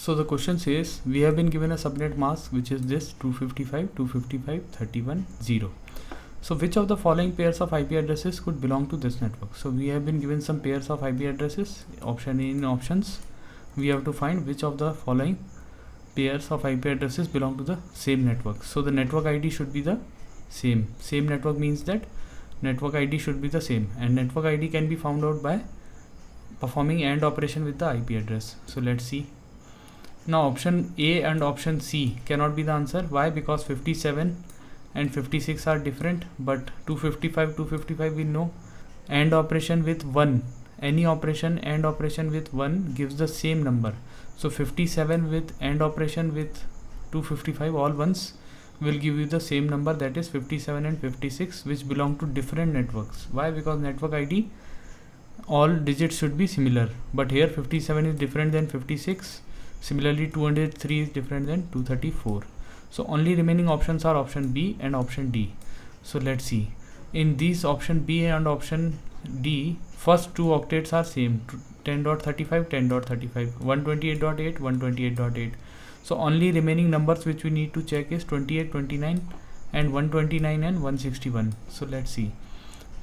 So the question says we have been given a subnet mask which is this 255, 255, 31, 0. So which of the following pairs of IP addresses could belong to this network? So we have been given some pairs of IP addresses, option A in options. We have to find which of the following pairs of IP addresses belong to the same network. So the network ID should be the same. Same network means that network ID should be the same, and network ID can be found out by performing AND operation with the IP address. So let's see. Now option A and option C cannot be the answer. Why? Because 57 and 56 are different, but 255 we know. AND operation with 1, any operation AND operation with 1 gives the same number. So 57 with AND operation with 255, all ones will give you the same number, that is 57 and 56, which belong to different networks. Why? Because network ID, all digits should be similar, but here 57 is different than 56. Similarly 203 is different than 234. So only remaining options are option B and option D. So let's see. In these option B and option D, first two octets are same, 10.35, 10.35, 128.8, 128.8. So only remaining numbers which we need to check is 28, 29 and 129 and 161. So let's see.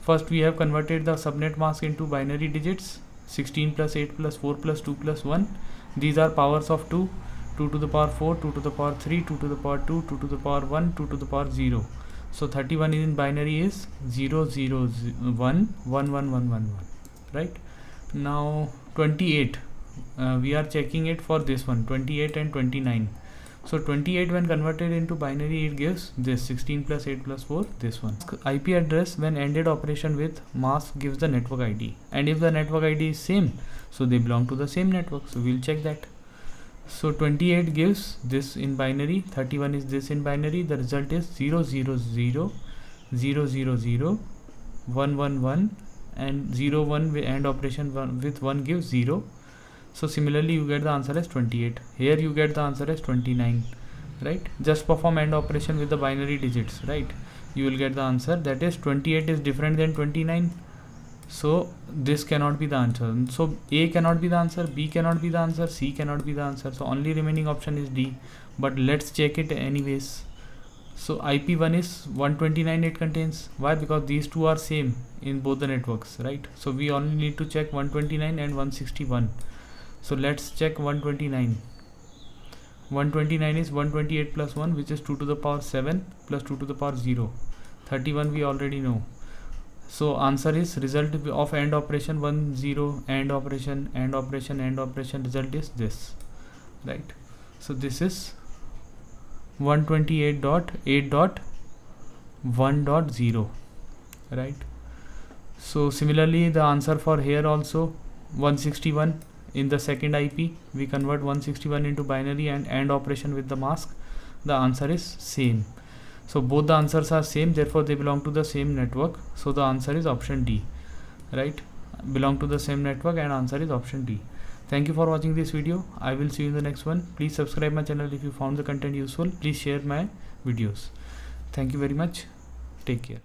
First we have converted the subnet mask into binary digits, 16 plus 8 plus 4 plus 2 plus 1. These are powers of 2, 2 to the power 4, 2 to the power 3, 2 to the power 2, 2 to the power 1, 2 to the power 0. So 31 in binary is 0, 0, 1, 1, 1, 1, 1, 1. Right? Now 28. We are checking it for this one, 28 and 29. So 28 when converted into binary, it gives this 16 plus 8 plus 4, this one. IP address when ended operation with mask gives the network ID, and if the network ID is same, so they belong to the same network. So we'll check that. So 28 gives this in binary, 31 is this in binary. The result is 0, 0, 0, 0, 0, 0, 1, 1, 1, and 0, 1 and operation with 1 gives 0. So similarly you get the answer as 28. Here you get the answer as 29, right? Just perform AND operation with the binary digits, right? You will get the answer, that is 28 is different than 29. So this cannot be the answer. So A cannot be the answer, B cannot be the answer, C cannot be the answer. So only remaining option is D, but let's check it anyways. So IP1 is 129 it contains. Why? Because these two are same in both the networks, right? So we only need to check 129 and 161. So let's check 129. 129 is 128 plus 1, which is 2 to the power 7 plus 2 to the power 0. 31 we already know. So answer is result of AND operation 1, 0, AND operation, AND operation, AND operation, result is this, right? So this is 128.8.1.0, right? So similarly the answer for here also 161. In the second IP, we convert 161 into binary and AND operation with the mask. The answer is same. So both the answers are same, therefore they belong to the same network. So the answer is option D, right? Belong to the same network, and answer is option D. Thank you for watching this video. I will see you in the next one. Please subscribe my channel if you found the content useful. Please share my videos. Thank you very much. Take care.